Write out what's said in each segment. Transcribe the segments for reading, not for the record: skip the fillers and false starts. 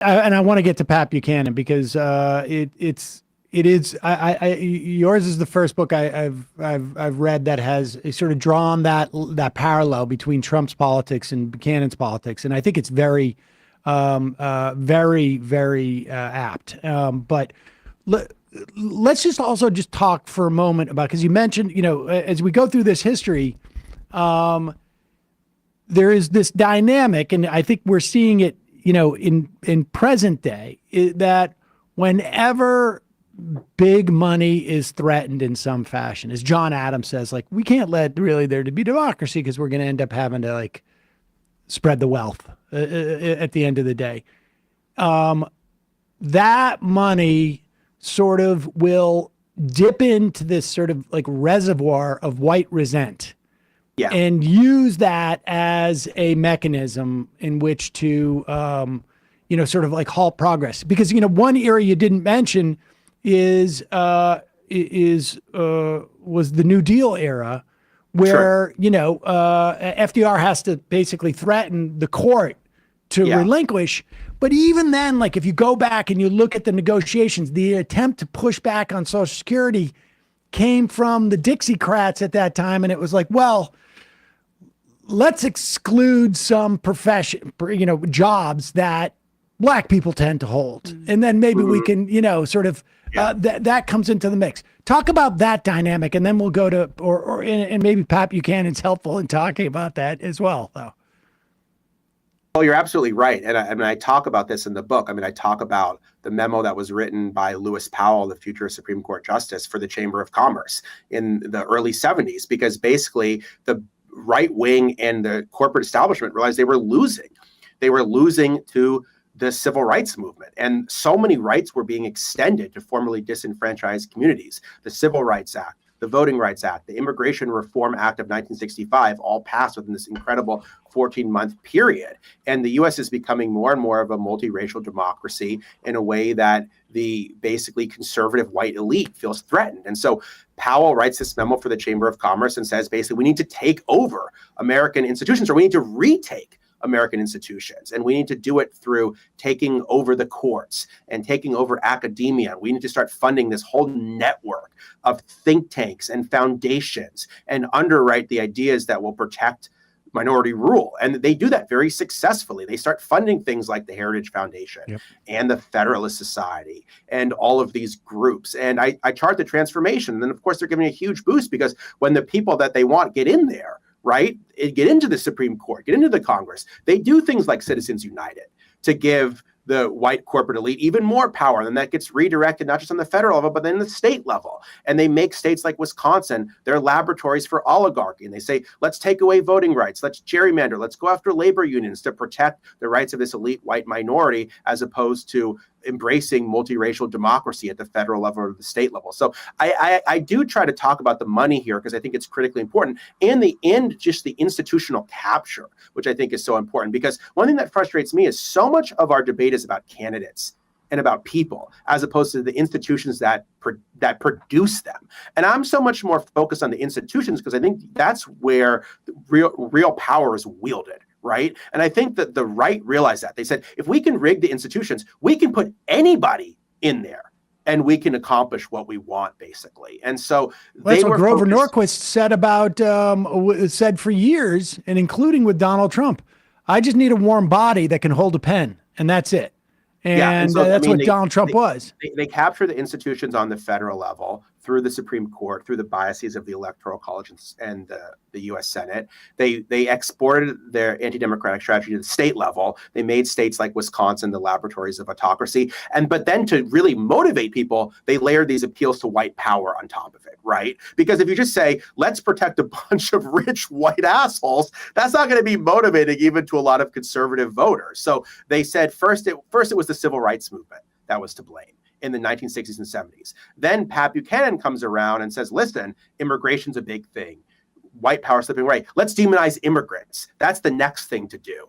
And I want to get to Pat Buchanan because yours is the first book I've read that has sort of drawn that parallel between Trump's politics and Buchanan's politics, and I think it's very apt. But let's just also just talk for a moment about, because you mentioned, as we go through this history, there is this dynamic, and I think we're seeing it, in present day, that whenever big money is threatened in some fashion, as John Adams says, like, we can't let really there to be democracy because we're going to end up having to like spread the wealth at the end of the day. That money sort of will dip into this sort of like reservoir of white resent. Yeah. And use that as a mechanism in which to, sort of like halt progress. Because, one area you didn't mention was the New Deal era, where, FDR has to basically threaten the court to relinquish. But even then, like, if you go back and you look at the negotiations, the attempt to push back on Social Security came from the Dixiecrats at that time. And it was like, well, let's exclude some profession, jobs that Black people tend to hold. And then maybe we can, sort of, that comes into the mix. Talk about that dynamic, and then we'll go to, and maybe Pat Buchanan's helpful in talking about that as well, though. Oh, you're absolutely right. And I talk about this in the book. I mean, I talk about the memo that was written by Lewis Powell, the future Supreme Court Justice, for the Chamber of Commerce in the early 70s, because basically the right wing and the corporate establishment realized they were losing. They were losing to the civil rights movement. And so many rights were being extended to formerly disenfranchised communities. The Civil Rights Act, the Voting Rights Act, the Immigration Reform Act of 1965, all passed within this incredible 14-month period. And the U.S. is becoming more and more of a multiracial democracy in a way that the basically conservative white elite feels threatened. And so Powell writes this memo for the Chamber of Commerce and says, basically, we need to take over American institutions, or we need to retake American institutions. And we need to do it through taking over the courts and taking over academia. We need to start funding this whole network of think tanks and foundations and underwrite the ideas that will protect minority rule. And they do that very successfully. They start funding things like the Heritage Foundation and the Federalist Society and all of these groups. And I chart the transformation. And then, of course, they're giving a huge boost, because when the people that they want get in there, right, get into the Supreme Court, get into the Congress, they do things like Citizens United to give the white corporate elite even more power. And that gets redirected not just on the federal level, but then the state level. And they make states like Wisconsin their laboratories for oligarchy. And they say, let's take away voting rights, let's gerrymander, let's go after labor unions to protect the rights of this elite white minority, as opposed to embracing multiracial democracy at the federal level or the state level. So I do try to talk about the money here, because I think it's critically important, and just the institutional capture, which I think is so important. Because one thing that frustrates me is so much of our debate is about candidates and about people, as opposed to the institutions that produce them. And I'm so much more focused on the institutions, because I think that's where real power is wielded. Right. And I think that the right realized that. They said, if we can rig the institutions, we can put anybody in there and we can accomplish what we want, basically. And so that's what Grover Norquist said for years, and including with Donald Trump. I just need a warm body that can hold a pen, and that's it. And so, that's what Donald Trump was. They capture the institutions on the federal level through the Supreme Court, through the biases of the Electoral College and the U.S. Senate. They exported their anti-democratic strategy to the state level. They made states like Wisconsin the laboratories of autocracy. But then to really motivate people, they layered these appeals to white power on top of it, right? Because if you just say, let's protect a bunch of rich white assholes, that's not going to be motivating even to a lot of conservative voters. So they said first it was the civil rights movement that was to blame in the 1960s and 70s. Then Pat Buchanan comes around and says, listen, immigration's a big thing. White power slipping away. Let's demonize immigrants. That's the next thing to do.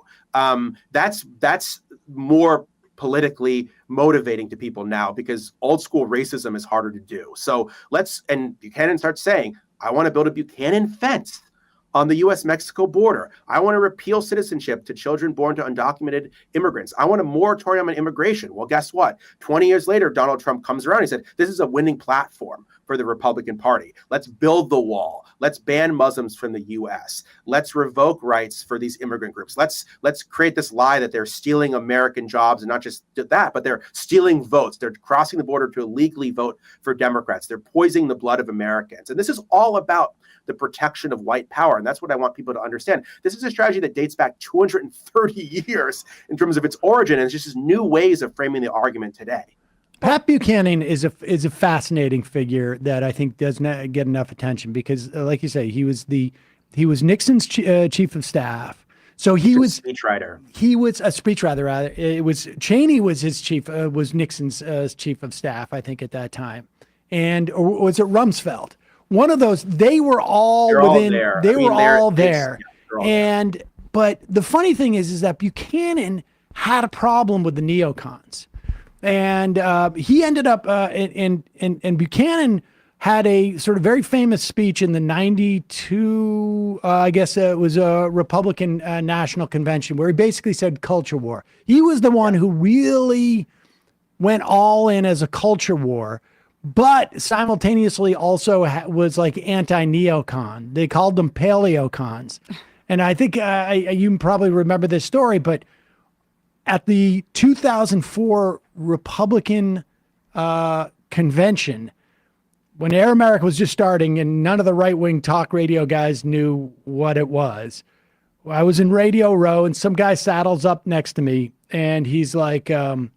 That's more politically motivating to people now, because old school racism is harder to do. So and Buchanan starts saying, I want to build a Buchanan fence on the U.S.-Mexico border. I want to repeal citizenship to children born to undocumented immigrants. I want a moratorium on immigration. Well, guess what? 20 years later, Donald Trump comes around. He said, this is a winning platform for the Republican Party. Let's build the wall. Let's ban Muslims from the U.S. Let's revoke rights for these immigrant groups. Let's create this lie that they're stealing American jobs, and not just that, but they're stealing votes. They're crossing the border to illegally vote for Democrats. They're poisoning the blood of Americans. And this is all about the protection of white power. And that's what I want people to understand. This is a strategy that dates back 230 years in terms of its origin. And it's just new ways of framing the argument today. Pat Buchanan is a fascinating figure that I think does not get enough attention because, like you say, he was Nixon's chief of staff. So he was speechwriter. He was a speechwriter. Rather, it was Cheney was his chief, was Nixon's chief of staff, I think, at that time, or was it Rumsfeld? One of those. They were all within. They were all there. But the funny thing is that Buchanan had a problem with the neocons. And he ended up, and Buchanan had a sort of very famous speech in the 92, I guess it was a Republican National Convention, where he basically said culture war. He was the one who really went all in as a culture war, but simultaneously also was like anti-neocon. They called them paleocons. And I think you probably remember this story, but at the 2004 Republican convention, when Air America was just starting and none of the right-wing talk radio guys knew what it was, I was in Radio Row and some guy saddles up next to me and he's like, I'm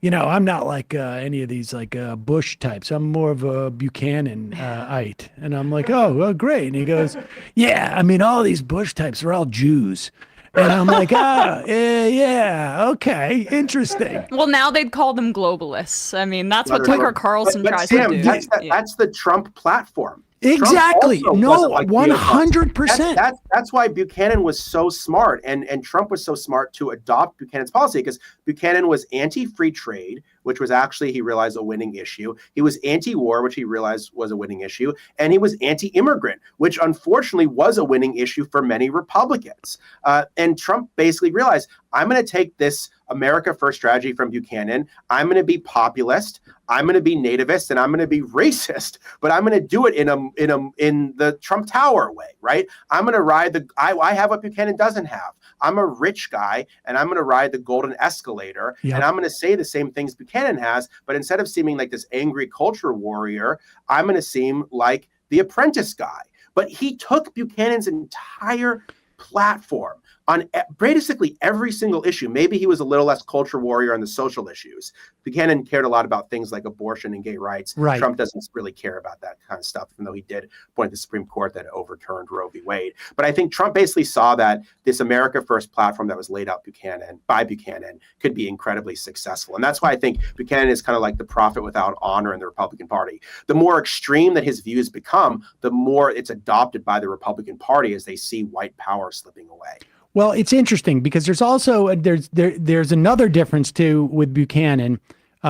not like any of these like Bush types. I'm more of a Buchanan-ite. And I'm like, oh, well, great. And he goes, yeah, I mean, all these Bush types are all Jews. And I'm like, yeah, okay, interesting. Well, now they'd call them globalists. I mean, that's what Tucker Carlson tries to do. That's the Trump platform. Exactly. No, 100%. That's why Buchanan was so smart, and Trump was so smart to adopt Buchanan's policy, because Buchanan was anti-free trade, which was actually, he realized, a winning issue. He was anti-war, which he realized was a winning issue. And he was anti-immigrant, which unfortunately was a winning issue for many Republicans. And Trump basically realized, I'm going to take this America First strategy from Buchanan. I'm going to be populist. I'm going to be nativist, and I'm going to be racist, but I'm going to do it in the Trump Tower way, right? I'm going to ride I have what Buchanan doesn't have. I'm a rich guy, and I'm going to ride the golden escalator, and I'm going to say the same things Buchanan has, but instead of seeming like this angry culture warrior, I'm going to seem like the apprentice guy. But he took Buchanan's entire platform on basically every single issue. Maybe he was a little less culture warrior on the social issues. Buchanan cared a lot about things like abortion and gay rights. Right. Trump doesn't really care about that kind of stuff, even though he did point to the Supreme Court that overturned Roe v. Wade. But I think Trump basically saw that this America First platform that was laid out by Buchanan could be incredibly successful. And that's why I think Buchanan is kind of like the prophet without honor in the Republican Party. The more extreme that his views become, the more it's adopted by the Republican Party as they see white power slipping away. Well, it's interesting because there's also there's another difference too with Buchanan. He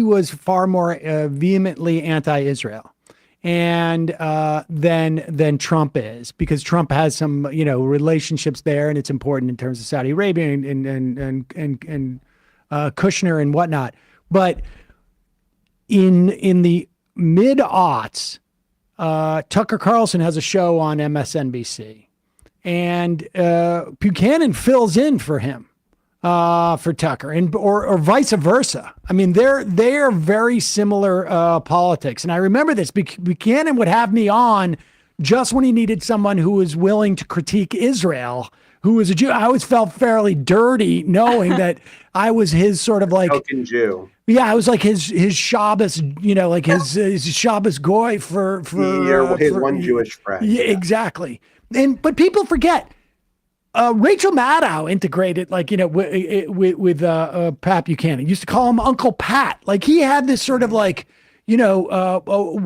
was far more vehemently anti-Israel, and than Trump is, because Trump has some relationships there, and it's important in terms of Saudi Arabia and Kushner and whatnot. But in the mid-aughts, Tucker Carlson has a show on MSNBC. And Buchanan fills in for him, for Tucker, or vice versa. I mean, they're very similar politics. And I remember this. Buchanan would have me on just when he needed someone who was willing to critique Israel, who was a Jew. I always felt fairly dirty knowing that I was his sort of like token Jew. Yeah, I was like his Shabbos, like his Shabbos goy for his one Jewish friend. Yeah, exactly. But people forget, Rachel Maddow integrated with Pat Buchanan. Used to call him Uncle Pat. Like he had this sort of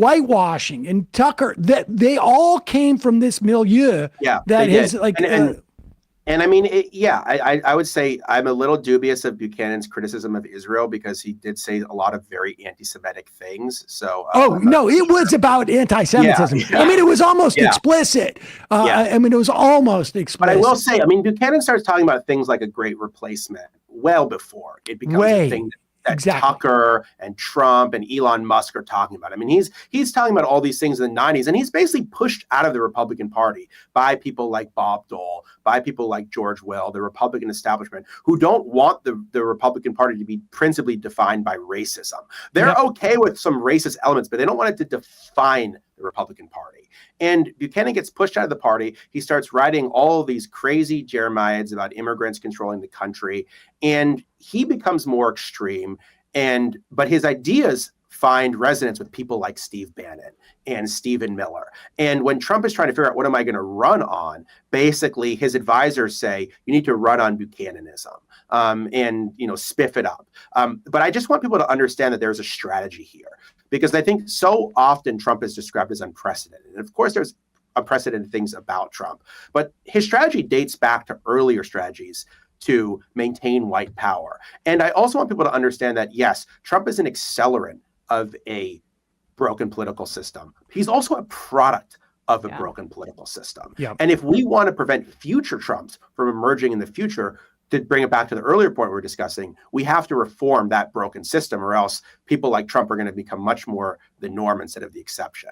whitewashing, and Tucker, that they all came from this milieu. Yeah, that is And I mean, I would say I'm a little dubious of Buchanan's criticism of Israel because he did say a lot of very anti-Semitic things. So, no, it was about anti-Semitism. Yeah. I mean, it was almost explicit. I mean, it was almost explicit. But I will say, I mean, Buchanan starts talking about things like a great replacement well before it becomes a thing that Tucker and Trump and Elon Musk are talking about. I mean, he's talking about all these things in the 90s, and he's basically pushed out of the Republican Party by people like Bob Dole, by people like George Will, the Republican establishment, who don't want the Republican Party to be principally defined by racism. They're okay with some racist elements, but they don't want it to define the Republican Party. And Buchanan gets pushed out of the party. He starts writing all of these crazy jeremiads about immigrants controlling the country, and he becomes more extreme. But his ideas find resonance with people like Steve Bannon and Stephen Miller. And when Trump is trying to figure out what am I going to run on, basically his advisors say you need to run on Buchananism and spiff it up. But I just want people to understand that there's a strategy here, because I think so often Trump is described as unprecedented. And of course, there's unprecedented things about Trump, but his strategy dates back to earlier strategies to maintain white power. And I also want people to understand that, yes, Trump is an accelerant of a broken political system. He's also a product of a broken political system. And if we want to prevent future Trumps from emerging in the future, to bring it back to the earlier point we were discussing, we have to reform that broken system, or else people like Trump are going to become much more the norm instead of the exception.